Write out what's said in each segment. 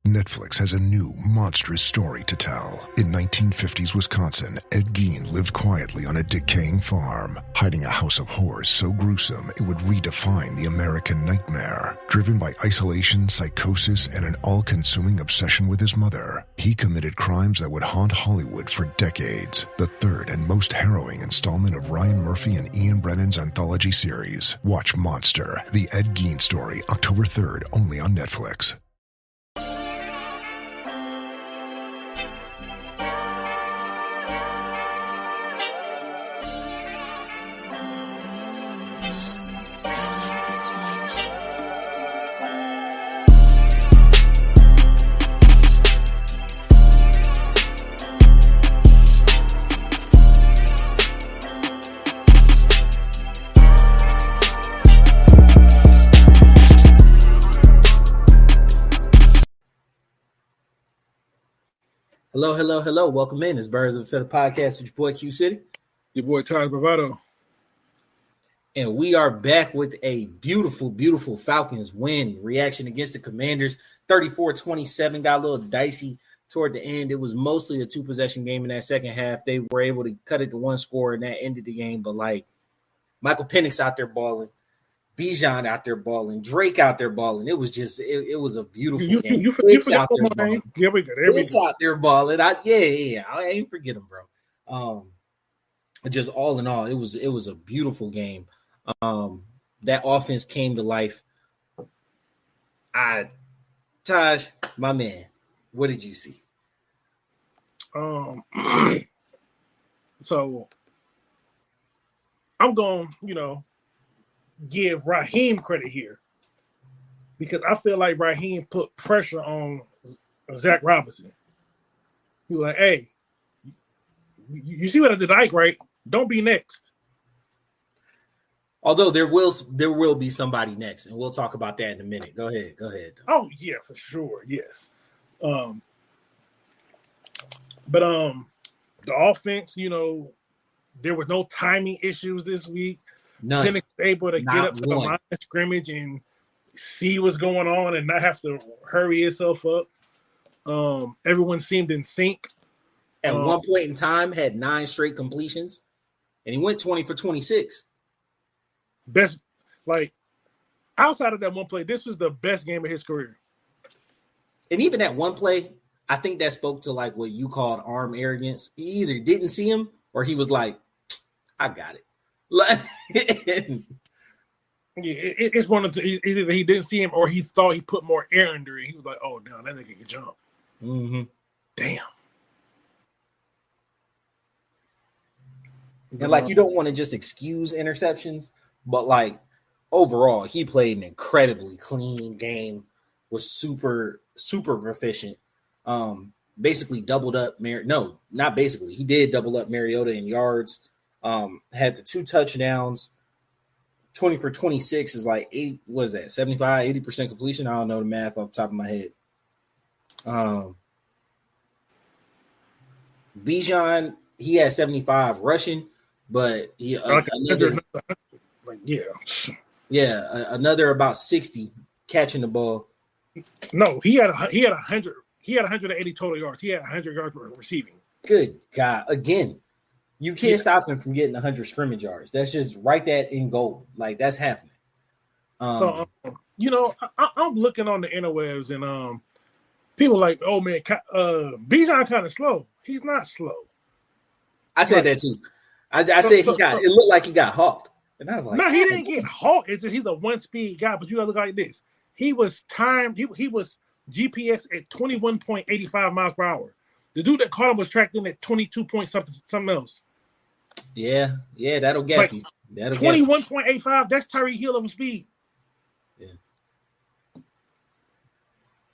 Netflix has a new, monstrous story to tell. In 1950s Wisconsin, Ed Gein lived quietly on a decaying farm, hiding a house of horrors so gruesome it would redefine the American nightmare. Driven by isolation, psychosis, and an all-consuming obsession with his mother, he committed crimes that would haunt Hollywood for decades. The third and most harrowing installment of Ryan Murphy and Ian Brennan's anthology series. Watch Monster, the Ed Gein story, October 3rd, only on Netflix. Hello. Welcome in. It's Birds of a Feather Podcast with your boy Q City. Your boy Tyler Bravado. And we are back with a beautiful Falcons win. Reaction against the Commanders. 34-27. Got a little dicey toward the end. It was mostly a two-possession game in that second half. They were able to cut it to one score, and that ended the game. But, Michael Penix out there balling. Bijan out there balling, Drake out there balling. It was just, it was a beautiful game. You forgot the line. Yeah, we got It's out there balling. I ain't forget him, bro. Just all in all, it was a beautiful game. That offense came to life. Taj, my man, what did you see? So I'm going, give Raheem credit here because I feel like Raheem put pressure on Zach Robinson. He was like, "Hey, you see what I did, Ike, right? Don't be next." Although there will be somebody next, and we'll talk about that in a minute. Go ahead. Oh yeah, for sure, yes. But the offense, there was no timing issues this week. None. Penix able to get up to the line of scrimmage and see what's going on and not have to hurry himself up. Everyone seemed in sync. At one point in time, had 9 straight completions, and he went 20 for 26. Best, outside of that one play, this was the best game of his career. And even that one play, I think that spoke to what you called arm arrogance. He either didn't see him or he was like, "I got it." It's one of the either he didn't see him or he thought he put more air under it. He was like, "Oh, damn, that nigga can jump." Mm-hmm. Damn. And you don't want to just excuse interceptions, but overall, he played an incredibly clean game. Was super proficient. Basically doubled up. No, not basically. He did double up Mariota in yards. Had the 2 touchdowns, 20 for 26 is 75, 80% completion. I don't know the math off the top of my head. Bijan, he had 75 rushing, but another about 60 catching the ball. No, he had 100. He had 180 total yards. He had 100 yards receiving. Good God! Again. You can't stop him from getting 100 scrimmage yards. That's just write that in gold. That's happening. I'm looking on the interwebs and people "Oh man, Bijan kind of slow." He's not slow. I said that too. I said it looked like he got hawked, and I was like, "No, he didn't get hawked. It's just he's a one-speed guy." But you gotta look like this. He was timed. He was GPS at 21.85 miles per hour. The dude that caught him was tracked in at 22 point something else. Yeah, that'll get you. 21.85. That's Tyreek Hill of speed.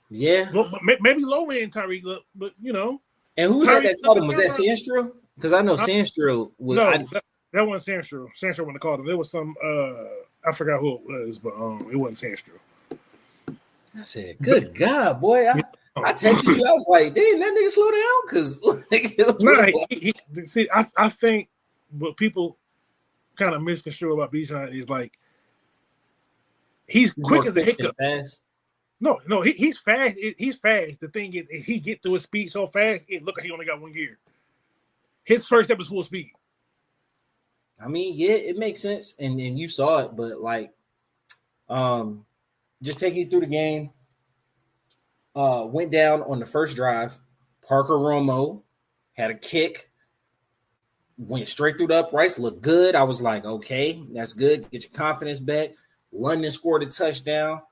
Yeah. Well, maybe low end Tyreek, but And who was that caught him? Was that Sandstrom? Because I know Sandstrom was. No, that wasn't Sandstrom. Sandstrom wouldn't have called him. There was some. I forgot who it was, but it wasn't Sandstrom. I said, "Good God, boy!" I texted you. I was like, "Damn, that nigga slow down." Because I think what people kind of misconstrue about Bijan is he's quick as a hiccup. No, he's fast. He's fast. The thing is, he get through his speed so fast, it look like he only got 1 year. His first step is full speed. I mean, yeah, it makes sense, and you saw it, but like, just taking you through the game. Went down on the first drive. Parker Romo had a kick, went straight through the uprights, looked good. I was like, okay, that's good. Get your confidence back. London scored a touchdown.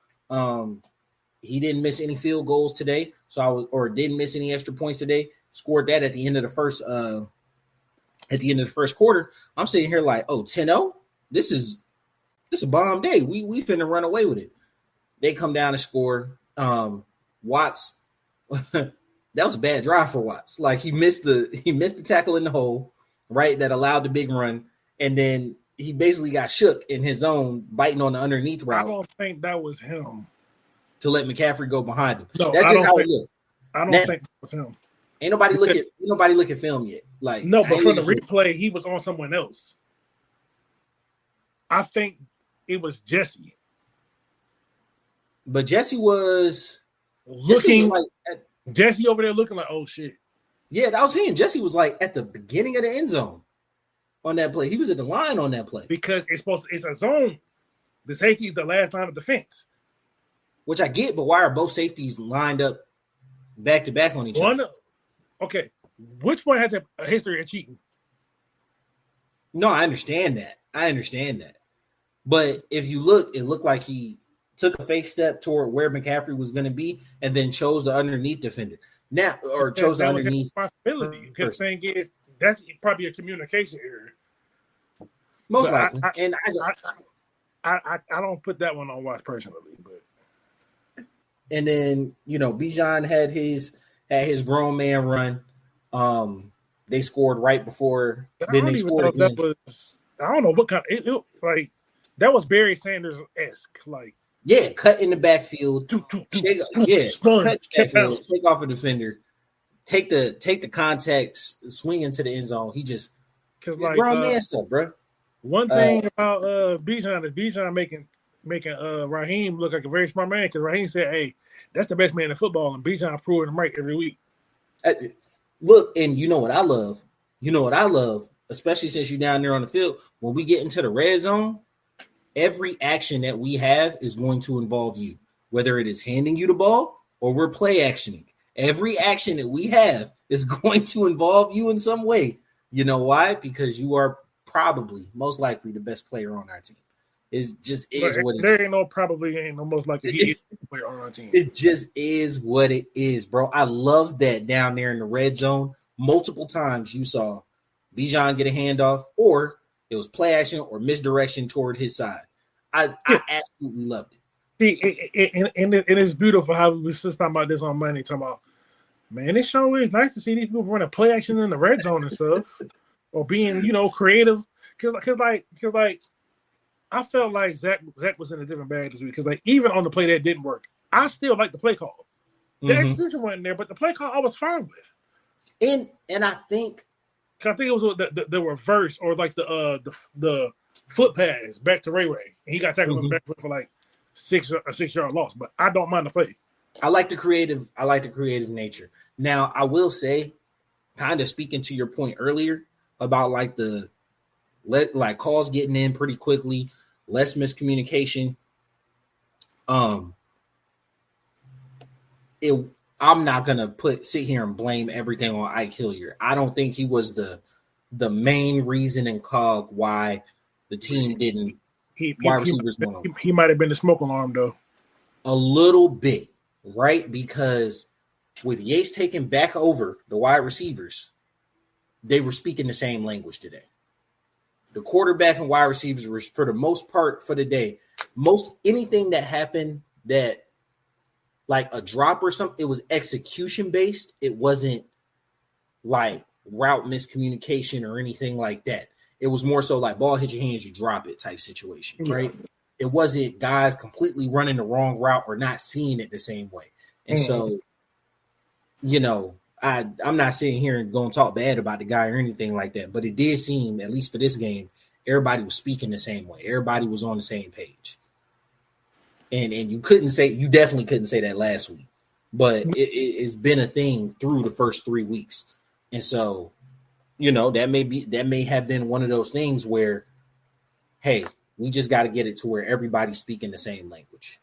He didn't miss any field goals today, didn't miss any extra points today. Scored that at the end of the first quarter. I'm sitting here like, 10-0? This is a bomb day. We finna run away with it. They come down and score. Watts, that was a bad drive for Watts. Like he missed the tackle in the hole, right? That allowed the big run, and then he basically got shook in his zone, biting on the underneath route. I don't think that was him. To let McCaffrey go behind him. No, that's just how it looked. I don't think that was him. Ain't nobody look at film yet. Like no, but from the replay, he was on someone else. I think it was Jesse. But Jesse was Jesse over there looking like, oh shit. Yeah, that was him. Jesse was like at the beginning of the end zone on that play. He was at the line on that play. Because it's a zone. The safety is the last line of defense. Which I get, but why are both safeties lined up back to back on each other? Okay. Which one has a history of cheating? No, I understand that. But if you look, it looked like he took a fake step toward where McCaffrey was going to be and then chose the underneath defender. Now, or chose the underneath. Responsibility. Because the thing is, that's probably a communication error. Most likely. I don't put that one on Watts personally, but. And then, Bijan had his grown man run. They scored right before. Then they scored again. I don't know what kind. Like that was Barry Sanders-esque. Like cut in the backfield. Take off a defender. Take the contact, swing into the end zone. He just grown man stuff, bro. One thing about Bijan is Bijan making Raheem look like a very smart man because Raheem said, "Hey, that's the best man in football," and Bijan proving him right every week. Look, and you know what I love? Especially since you're down there on the field, when we get into the red zone, every action that we have is going to involve you, whether it is handing you the ball or we're play actioning. Every action that we have is going to involve you in some way. You know why? Because you are probably most likely the best player on our team. It just is what it is. There ain't no most likely he is the player on our team. It just is what it is, bro. I love that down there in the red zone. Multiple times you saw Bijan get a handoff, or it was play action or misdirection toward his side. I absolutely loved it. See, and it's beautiful how we was just talking about this on Monday, talking about, man, it sure is nice to see these people running play action in the red zone and stuff, or being, creative. Because I felt like Zach was in a different bag this week. Because even on the play that didn't work, I still like the play call. The execution wasn't there, but the play call I was fine with. And I think it was the reverse, or like the foot pass back to Ray. And he got tackled on the back foot for like a 6-yard loss. But I don't mind the play. I like the creative nature. Now I will say, kind of speaking to your point earlier about like calls getting in pretty quickly, less miscommunication. I'm not gonna sit here and blame everything on Ike Hilliard. I don't think he was the main reason and cog why the team didn't. He might have been the smoke alarm though. A little bit, right? Because with Yates taking back over the wide receivers, they were speaking the same language today. The quarterback and wide receivers were, for the most part, for the day, anything that happened that like a drop or something, it was execution based. It wasn't like route miscommunication or anything like that. It was more so like ball hit your hands, you drop it type situation, right? It wasn't guys completely running the wrong route or not seeing it the same way. And so, I'm not sitting here and going to talk bad about the guy or anything like that, but it did seem, at least for this game, everybody was speaking the same way. Everybody was on the same page. and you definitely couldn't say that last week, but it's been a thing through the first 3 weeks, and so that may have been one of those things where, hey, we just got to get it to where everybody's speaking the same language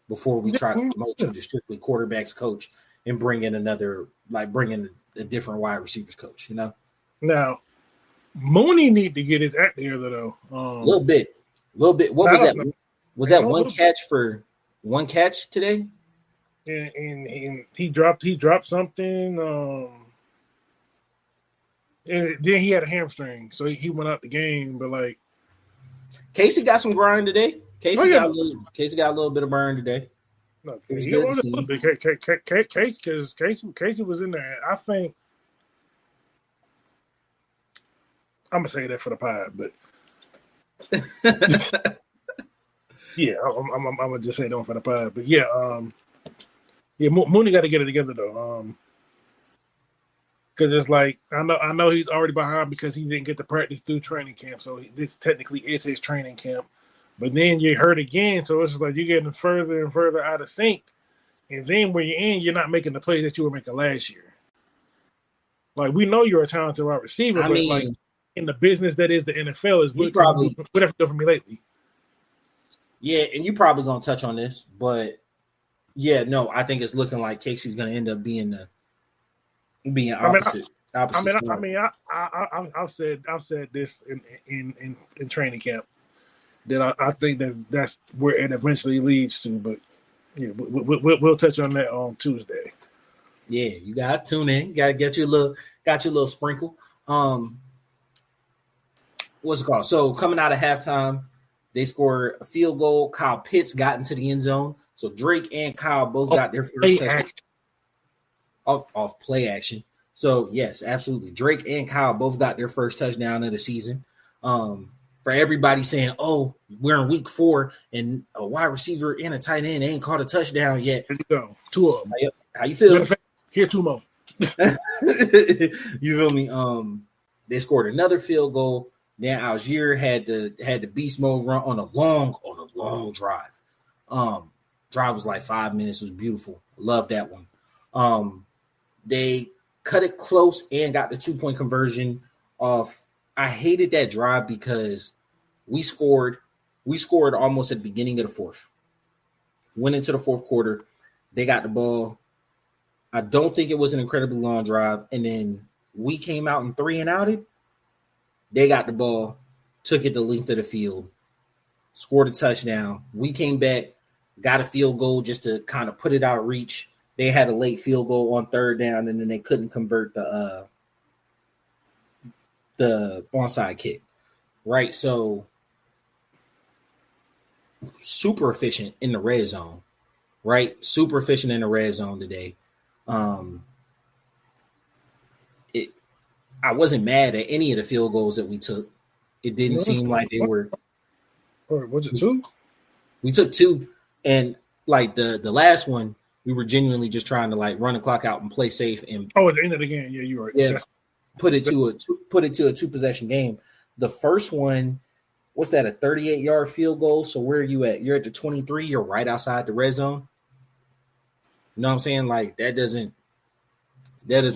before we try to promote you to strictly quarterbacks coach and bring in a different wide receivers coach. Now, Mooney need to get his act together though. A little bit. What was that? Was that one catch today? And he dropped something. And then he had a hamstring, so he went out the game. But like Casey got some grind today. Casey got a little bit of burn today. No, Casey was in there. I think I'm gonna say that for the pod, but yeah, I'm gonna just say that for the pod. But yeah, Mooney got to get it together though. Because it's like I know he's already behind because he didn't get to practice through training camp, so this technically is his training camp. But then you're hurt again, so it's just like you're getting further and further out of sync. And then when you're in, you're not making the plays that you were making last year. Like, we know you're a talented wide receiver, but like in the business that is the NFL, is what have done for me lately. Yeah, and you probably gonna touch on this, but yeah, no, I think it's looking like Casey's gonna end up being opposite. I've said this in training camp. That I think that's where it eventually leads to, but yeah, we'll touch on that on Tuesday. Yeah, you guys tune in. Got your little sprinkle. What's it called? So coming out of halftime, they scored a field goal. Kyle Pitts got into the end zone. So Drake and Kyle both got their first touchdown off play action. So yes, absolutely. Drake and Kyle both got their first touchdown of the season. For everybody saying, "Oh, we're in week 4 and a wide receiver and a tight end ain't caught a touchdown yet." Here you go, 2 of them. How you feel? Here, 2 more. You feel me? They scored another field goal. Then Algier had the beast mode run on a long drive. Drive was like 5 minutes. It was beautiful. Love that one. They cut it close and got the 2-point conversion off. I hated that drive because we scored almost at the beginning of the fourth. Went into the fourth quarter. They got the ball. I don't think it was an incredibly long drive. And then we came out and 3-and-outed. They got the ball, took it the length of the field, scored a touchdown. We came back, got a field goal just to kind of put it out of reach. They had a late field goal on 3rd down, and then they couldn't convert the onside kick, right? So super efficient in the red zone, right? Super efficient in the red zone today. I wasn't mad at any of the field goals that we took. It didn't seem like they were. Or was it 2? We took 2, and like the last one, we were genuinely just trying to like run the clock out and play safe. And at the end of the game, yeah, you're right. Yeah, put it to a 2-possession game. The first one, what's that? A 38-yard field goal. So where are you at? You're at the 23. You're right outside the red zone. You know what I'm saying? Like that doesn't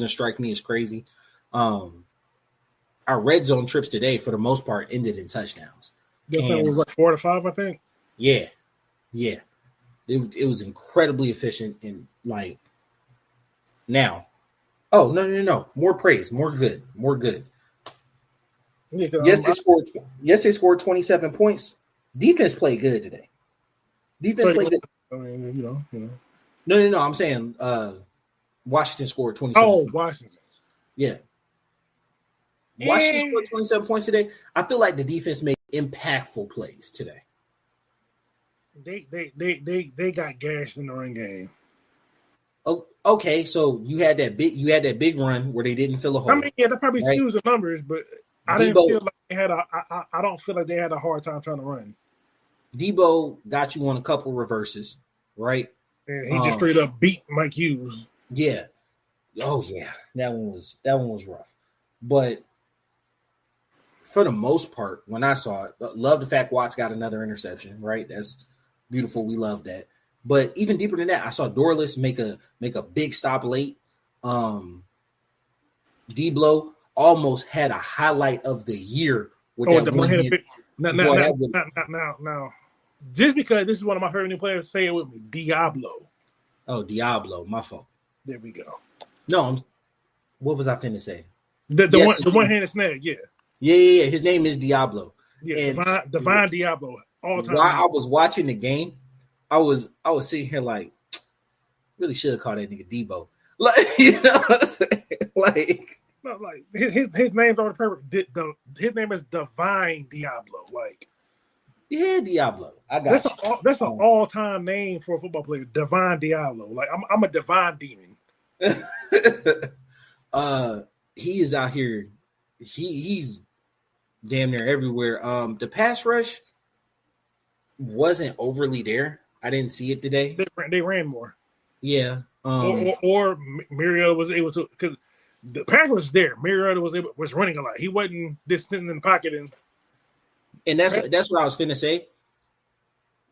strike me as crazy. Our red zone trips today, for the most part, ended in touchdowns. It was like 4 to 5, I think. Yeah. It was incredibly efficient and like now. Oh no! More praise, more good. Yeah, yes, they scored 27 points. Defense played good today. Defense played good. I mean, you know. No. I'm saying Washington scored 27. Oh, points. Washington. Yeah. Washington scored 27 points today. I feel like the defense made impactful plays today. They got gashed in the run game. Oh, okay, so you had that big run where they didn't fill a hole. I mean, yeah, that probably skews the numbers, but I didn't feel like they had I don't feel like they had a hard time trying to run. Debo got you on a couple reverses, right? And he just straight up beat Mike Hughes. Yeah. Oh yeah, that one was rough, but for the most part, when I saw it, love the fact Watts got another interception. Right, Beautiful. We love that. But even deeper than that, I saw Dorless make a big stop late. D-Blow almost had a highlight of the year with that one hit. Now, just because this is one of my favorite new players, say it with me, Diablo. Oh, Diablo, my fault. There we go. No, what was I finna say? The one-handed snag, yeah. Yeah. His name is Diablo. Yeah, and Divine Diablo. All time. While I was watching the game, I was sitting here like, really should have called that nigga Debo. Like, you know what I'm saying? Like, no, like his name's on the paper. His name is Divine Diablo. Like, yeah, Diablo. I got that's an all-time name for a football player. Divine Diablo. Like, I'm a divine demon. He is out here. He's damn near everywhere. The pass rush wasn't overly there. I didn't see it today. They ran more. Yeah. Or Mariota was able to, because the pass was there. Mariota was running a lot. He wasn't just sitting in the pocket and that's what I was finna say.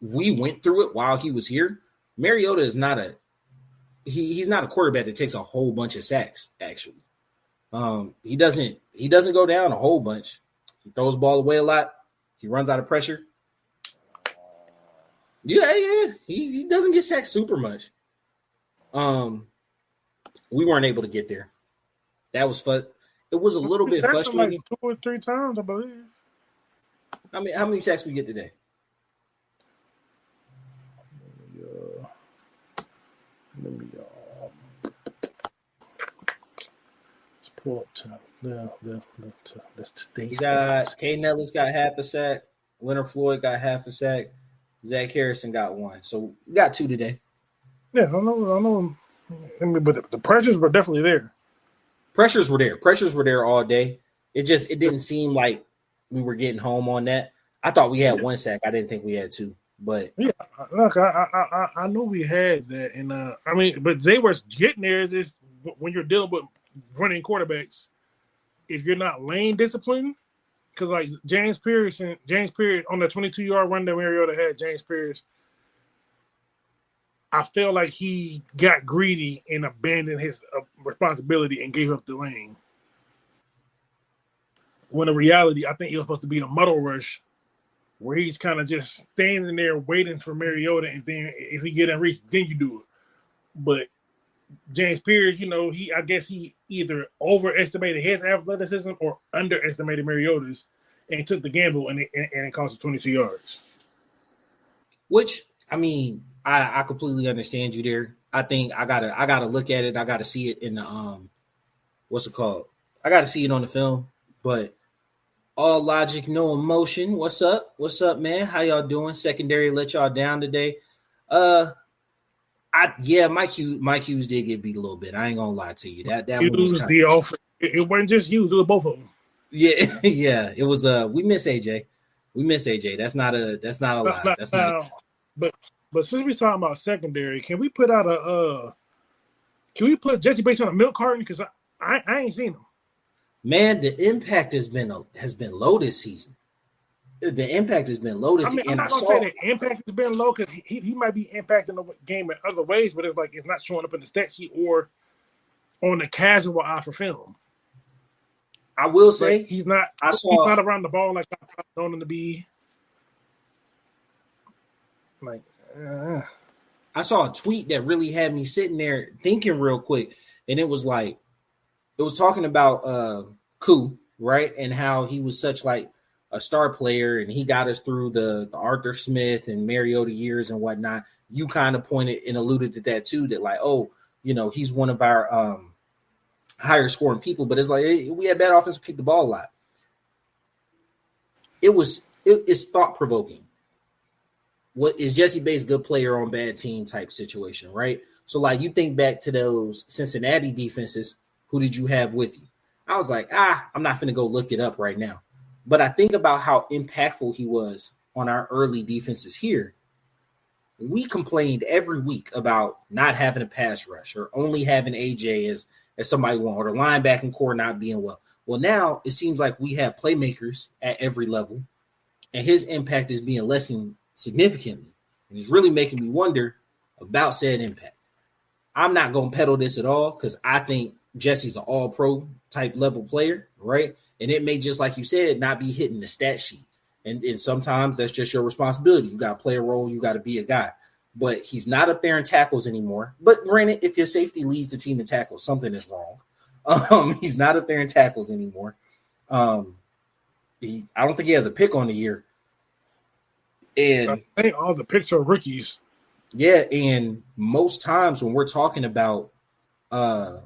We went through it while he was here. Mariota is not he's not a quarterback that takes a whole bunch of sacks, actually. He doesn't go down a whole bunch. He throws the ball away a lot. He runs out of pressure. Yeah. He doesn't get sacked super much. We weren't able to get there. That was fun. It was a little bit frustrating. Like 2 or 3 times, I believe. I mean, how many sacks we get today? Let me let's pull up to that's today. We got Caden Ellis got half a sack. Leonard Floyd got half a sack. Zach Harrison got 1. So we got 2 today. Yeah, I know. I mean, but the pressures were definitely there. Pressures were there all day. It didn't seem like we were getting home on that. I thought we had 1 sack. I didn't think we had 2. But yeah, look, I know we had that, and I mean, but they were getting there. Just when you're dealing with running quarterbacks, if you're not lane disciplined, because like James Pierce on the 22-yard run that Mariota had, James Pierce, I feel like he got greedy and abandoned his responsibility and gave up the lane. When in reality, I think it was supposed to be a muddle rush where he's kind of just standing there waiting for Mariota, and then if he get in reach, then you do it. But James Pierce, I guess he either overestimated his athleticism or underestimated Mariota's, and took the gamble, and it cost him 22 yards. Which, I mean, I completely understand you there. I think I gotta look at it. I gotta see it in the what's it called? I gotta see it on the film. But all logic, no emotion. What's up? What's up, man? How y'all doing? Secondary let y'all down today. My Q's did get beat a little bit. I ain't gonna lie to you. That was the offer. It wasn't just you. It was both of them. Yeah. It was. We miss AJ. That's not a lie. That's not. But since we're talking about secondary, can we put Jesse Bates on a milk carton? Because I ain't seen him. Man, the impact has been low this season. The impact has been low this season. I'm not going to say the impact has been low because he might be impacting the game in other ways, but it's like it's not showing up in the stat sheet or on the casual eye for film. I will say he's not around the ball like I've known him to be. Like, I saw a tweet that really had me sitting there thinking real quick, and it was talking about Koo, right, and how he was such like a star player, and he got us through the Arthur Smith and Mariota years and whatnot. You kind of pointed and alluded to that too, that like, he's one of our higher scoring people, but it's like we had bad offense, kick the ball a lot. It's thought provoking. What is Jesse Bates good player on bad team type situation, right? So like you think back to those Cincinnati defenses, who did you have with you? I was like, I'm not going to go look it up right now. But I think about how impactful he was on our early defenses here. We complained every week about not having a pass rush or only having AJ as somebody one, or the linebacking core not being well. Well, now it seems like we have playmakers at every level, and his impact is being lessened significantly. And it's really making me wonder about said impact. I'm not going to peddle this at all because I think Jesse's an all-pro type level player, right? And it may, just like you said, not be hitting the stat sheet. And sometimes that's just your responsibility. You got to play a role. You got to be a guy. But he's not up there in tackles anymore. But granted, if your safety leads the team in tackles, something is wrong. He's not up there in tackles anymore. I don't think he has a pick on the year. And I think all the picks are rookies. Yeah, and most times when we're talking about the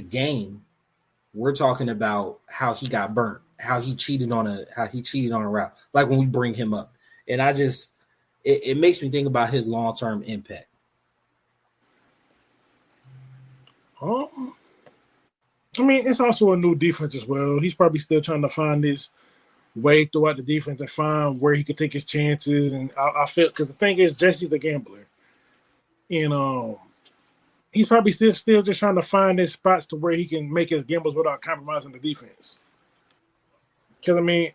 game, we're talking about how he got burnt, how he cheated on a route, like when we bring him up. And it makes me think about his long-term impact. I mean, it's also a new defense as well. He's probably still trying to find his way throughout the defense and find where he could take his chances. And I feel, because the thing is, Jesse's a gambler, and he's probably still just trying to find his spots to where he can make his gambles without compromising the defense. Because I mean,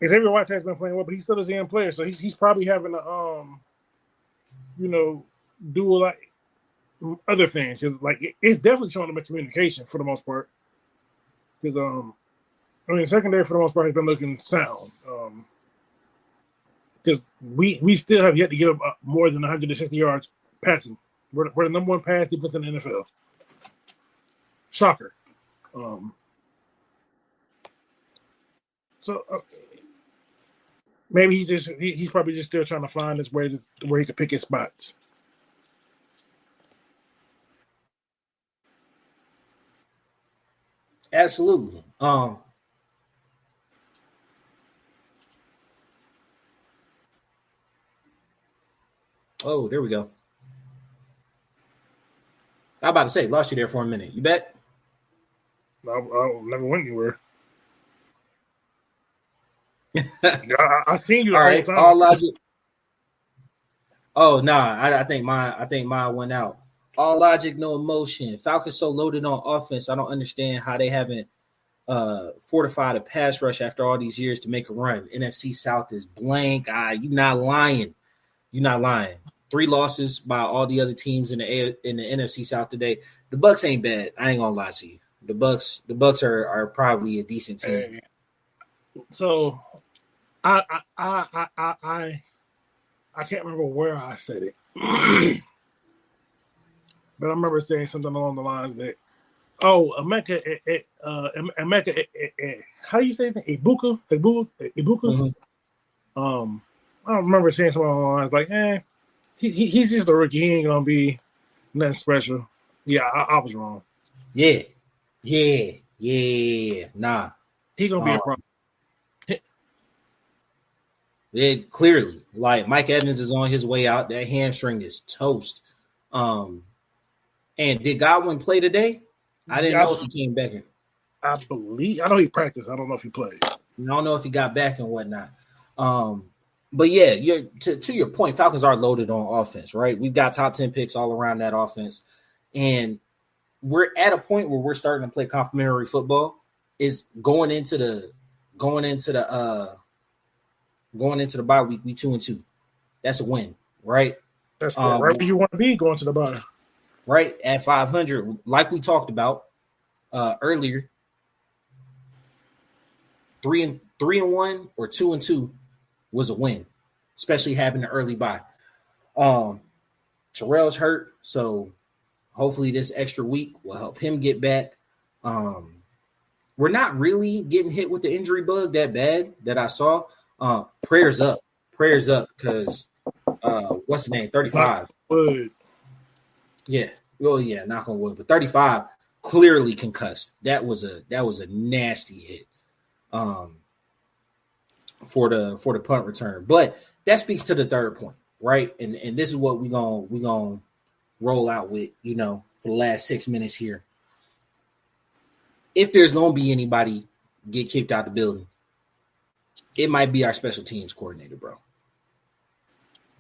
Xavier Whitehead's been playing well, but he still is a young player, so he's probably having to do like other things. Like it's definitely showing him a communication for the most part. Because I mean, secondary for the most part has been looking sound. Because we still have yet to get up more than 160 yards passing. We're the number one pass defense in the NFL. Shocker. So maybe he's probably just still trying to find his way to where he can pick his spots. Absolutely. Oh, there we go. I'm about to say, lost you there for a minute. You bet? I never went anywhere. I seen you the all whole right, time. all logic. Oh, nah, I think mine went out. All logic, no emotion. Falcons so loaded on offense. I don't understand how they haven't fortified a pass rush after all these years to make a run. NFC South is blank. You're not lying. You're not lying. 3 losses by all the other teams in the NFC South today. The Bucs ain't bad. I ain't gonna lie to you. The Bucs are probably a decent team. So, I can't remember where I said it, but I remember saying something along the lines that, Emeka, how do you say that? Ibuka. Mm-hmm. I remember saying something along the lines like, he's just a rookie. He ain't gonna be nothing special. Yeah, I was wrong. Yeah. Nah, He gonna be a problem. It clearly, like Mike Evans is on his way out. That hamstring is toast. And did Godwin play today? I didn't know if he came back in. I know he practiced. I don't know if he played. I don't know if he got back and whatnot. But yeah, to your point, Falcons are loaded on offense, right? We've got top 10 picks all around that offense. And we're at a point where we're starting to play complementary football. Is going into the bye week, we 2-2. That's a win, right? That's right where you want to be going to the bye. Right at 500, like we talked about earlier. 3-1 or 2-2 was a win, especially having an early bye. Terrell's hurt, so hopefully this extra week will help him get back. We're not really getting hit with the injury bug that bad that I saw. Prayers up, because what's the name? 35. Wood. Yeah. Oh yeah, knock on wood. But 35 clearly concussed. That was a nasty hit for the punt returner. But that speaks to the third point, right? And this is what we gonna roll out with, for the last 6 minutes here. If there's gonna be anybody get kicked out the building, it might be our special teams coordinator, bro.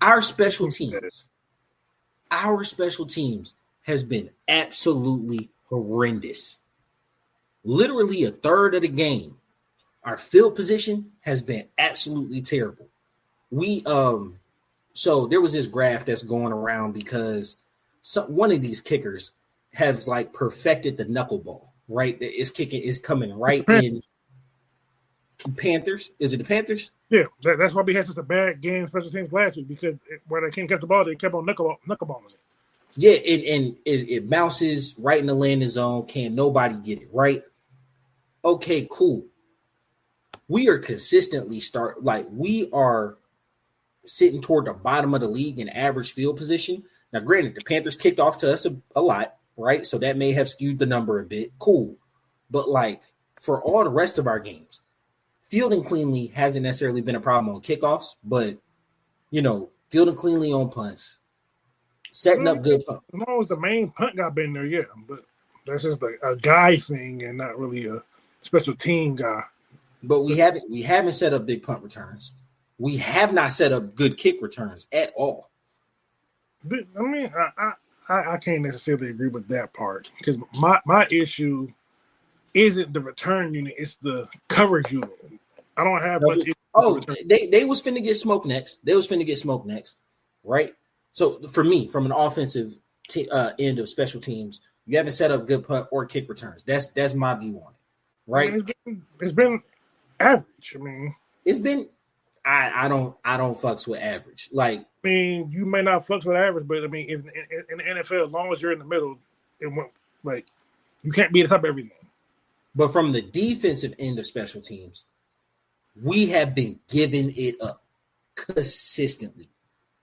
Our special teams has been absolutely horrendous. Literally a third of the game, Our field position has been absolutely terrible. We so there was this graph that's going around because one of these kickers has like perfected the knuckleball, right? It's coming right in. Panthers? Is it the Panthers? Yeah, that's why we had such a bad game special teams last week because where they can't catch the ball, they kept on knuckleballing it. Yeah, it bounces right in the landing zone. Can't nobody get it right? Okay, cool. We are consistently we are sitting toward the bottom of the league in average field position. Now, granted, the Panthers kicked off to us a lot, right? So that may have skewed the number a bit. Cool. But like for all the rest of our games, fielding cleanly hasn't necessarily been a problem on kickoffs, but fielding cleanly on punts, setting up good punts. As long as the main punt guy been there, yeah. But that's just a guy thing and not really a special team guy. But we haven't set up big punt returns. We have not set up good kick returns at all. But, I mean, I can't necessarily agree with that part because my issue isn't the return unit; it's the coverage unit. I don't have much. They was finna get smoked next. Right? So for me, from an offensive end of special teams, you haven't set up good punt or kick returns. That's my view on it. Right? I mean, it's been average. I mean, it's been. I don't fucks with average. Like, I mean, you may not fucks with average, but I mean, in the NFL, as long as you're in the middle, it won't like you can't be the top of everything. But from the defensive end of special teams, we have been giving it up consistently,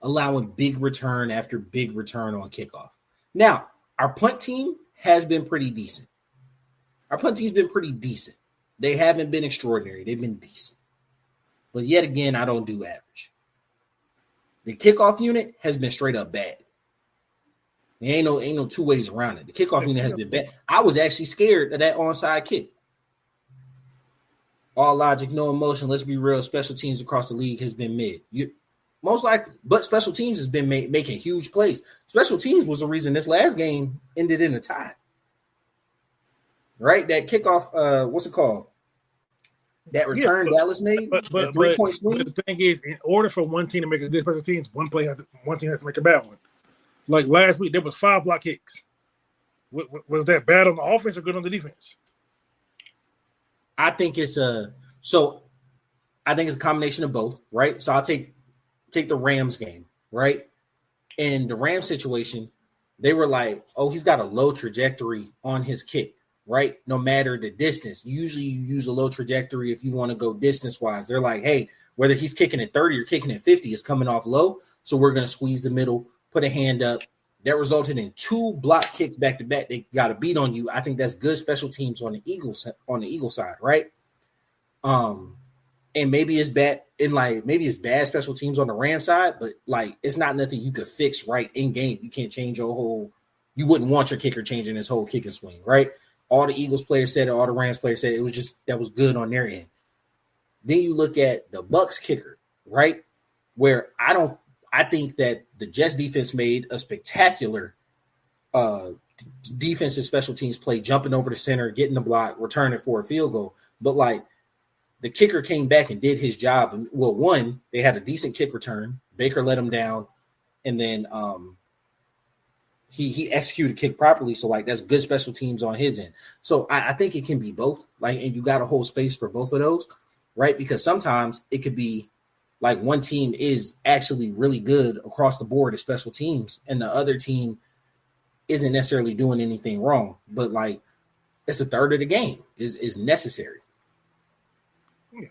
allowing big return after big return on kickoff. Now, our punt team has been pretty decent. They haven't been extraordinary. They've been decent. But yet again, I don't do average. The kickoff unit has been straight up bad. There ain't no two ways around it. The kickoff unit has been bad. I was actually scared of that onside kick. All logic, no emotion. Let's be real. Special teams across the league has been mid. Most likely, but special teams has been making huge plays. Special teams was the reason this last game ended in a tie. Right? That kickoff, what's it called? That return Dallas made, but 3-point swing. But the thing is, in order for one team to make a good special teams, one team has to make a bad one. Like last week, there was 5 block kicks. Was that bad on the offense or good on the defense? I think it's a combination of both, right? So I'll take the Rams game, right? In the Rams situation, they were like, oh, he's got a low trajectory on his kick. Right? No matter the distance. Usually you use a low trajectory if you want to go distance-wise. They're like, hey, whether he's kicking at 30 or kicking at 50 is coming off low, so we're going to squeeze the middle, put a hand up. That resulted in 2 block kicks back-to-back. They got a beat on you. I think that's good special teams on the Eagles side, right? And maybe it's bad bad special teams on the Rams side, but like it's not nothing you could fix right in game. You can't change your whole – you wouldn't want your kicker changing his whole kicking swing, right? All the Eagles players said it, all the Rams players said it was just that was good on their end. Then you look at the Bucs kicker, right? Where I think that the Jets defense made a spectacular defensive special teams play, jumping over the center, getting the block, returning for a field goal. But like the kicker came back and did his job. And well, one, they had a decent kick return. Baker let him down, and then He executed kick properly, so like that's good special teams on his end. So I think it can be both, like, and you got to hold space for both of those, right? Because sometimes it could be like one team is actually really good across the board at special teams, and the other team isn't necessarily doing anything wrong, but like it's a third of the game is necessary. Yeah,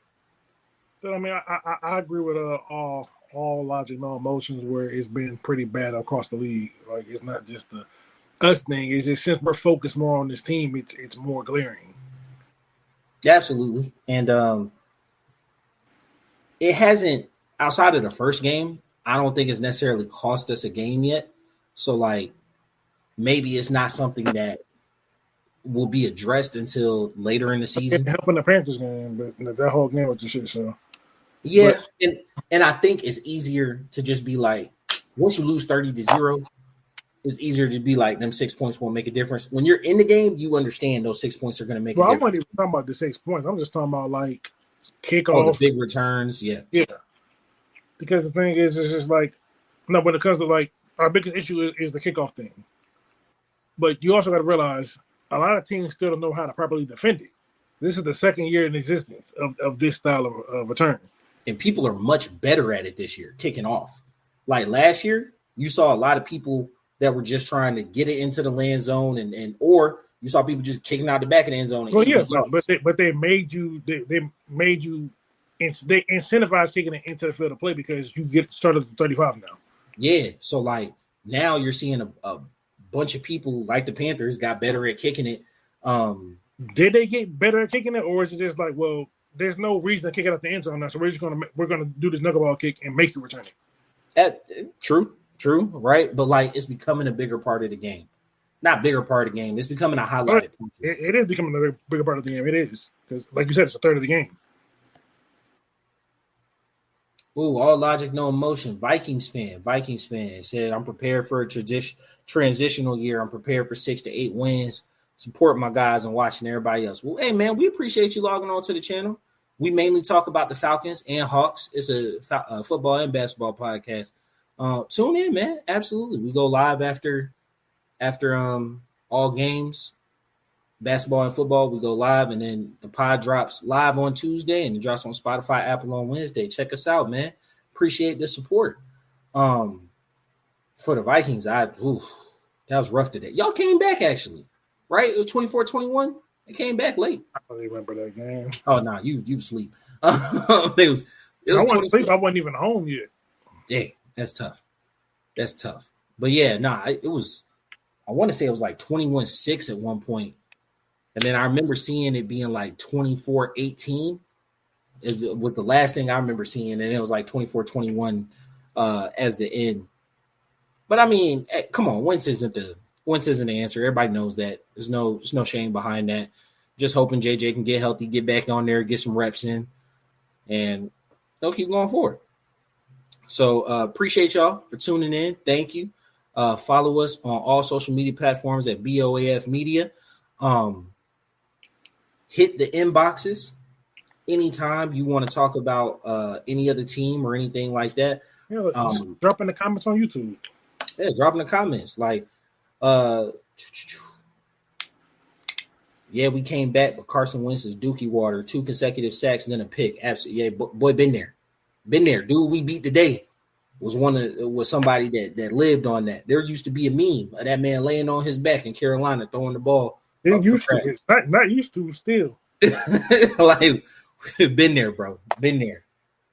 but I mean, I agree with all logic, no emotions, where it's been pretty bad across the league. Like it's not just the us thing. It's just since we're focused more on this team, it's more glaring. Absolutely. And it hasn't, outside of the first game, I don't think it's necessarily cost us a game yet. So like maybe it's not something that will be addressed until later in the season. Helping the Panthers game, but that whole game was just shit show. Yeah, and I think it's easier to just be like, once you lose 30-0, it's easier to be like, them 6 points won't make a difference. When you're in the game, you understand those 6 points are going to make a difference. I'm not even talking about the 6 points. I'm just talking about like kickoff. The big returns, yeah. Because the thing is, it's just like, no, when it comes to like, our biggest issue is the kickoff thing. But you also got to realize a lot of teams still don't know how to properly defend it. This is the second year in existence of this style of return. And people are much better at it this year, kicking off. Like last year, you saw a lot of people that were just trying to get it into the land zone, or you saw people just kicking out the back of the end zone. Well, yeah, but they made you they incentivized kicking it into the field of play because you get started at 35 now. Yeah, so like now you're seeing a bunch of people like the Panthers got better at kicking it. Did they get better at kicking it, or is it just like, well, there's no reason to kick it out the end zone now, so we're gonna do this knuckleball kick and make you return it? True, right? But like it's becoming a bigger part of the game. Not bigger part of the game. It's becoming a highlighted. It is becoming a bigger part of the game. It is because, like you said, it's a third of the game. Ooh, all logic, no emotion. Vikings fan said, I'm prepared for a transitional year. I'm prepared for 6 to 8 wins. Support my guys and watching everybody else. Well, hey, man, we appreciate you logging on to the channel. We mainly talk about the Falcons and Hawks. It's a football and basketball podcast. Tune in, man. Absolutely. We go live after all games, basketball and football. We go live, and then the pod drops live on Tuesday, and it drops on Spotify, Apple on Wednesday. Check us out, man. Appreciate the support. For the Vikings, that was rough today. Y'all came back, actually, right? It was 24-21. They came back late. I don't remember that game. Oh, no, you sleep. It was I wasn't sleep. I wasn't even home yet. Dang, that's tough. But, yeah, it was – I want to say it was like 21-6 at one point. And then I remember seeing it being like 24-18. It was the last thing I remember seeing. And it was like 24-21 as the end. But, I mean, come on. Wentz isn't the answer. Everybody knows that. There's no shame behind that. Just hoping JJ can get healthy, get back on there, get some reps in. And they'll keep going forward. So, appreciate y'all for tuning in. Thank you. Follow us on all social media platforms at BOAF Media. Hit the inboxes anytime you want to talk about any other team or anything like that. Yeah, drop in the comments on YouTube. Yeah, drop in the comments. Like, yeah, we came back, but Carson Wentz is dookie water, 2 consecutive sacks, and then a pick. Absolutely, yeah, boy, been there, dude. We beat today. Was somebody that lived on that. There used to be a meme of that man laying on his back in Carolina throwing the ball. It used to. It's not used to still. Like, been there, bro. Been there.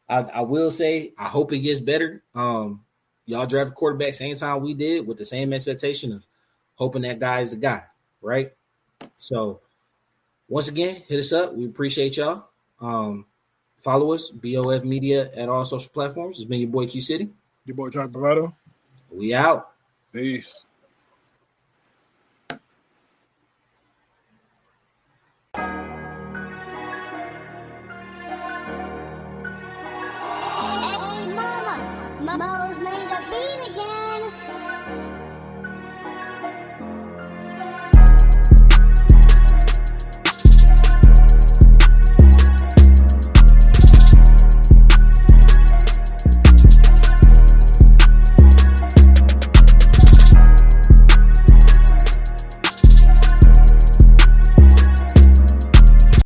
I will say, I hope it gets better. Y'all draft a quarterback same time we did with the same expectation of hoping that guy is the guy, right? So, once again, hit us up. We appreciate y'all. Follow us, BOF Media, at all social platforms. It's been your boy Q City. Your boy John Bravado. We out. Peace. Hey, mama, Mo's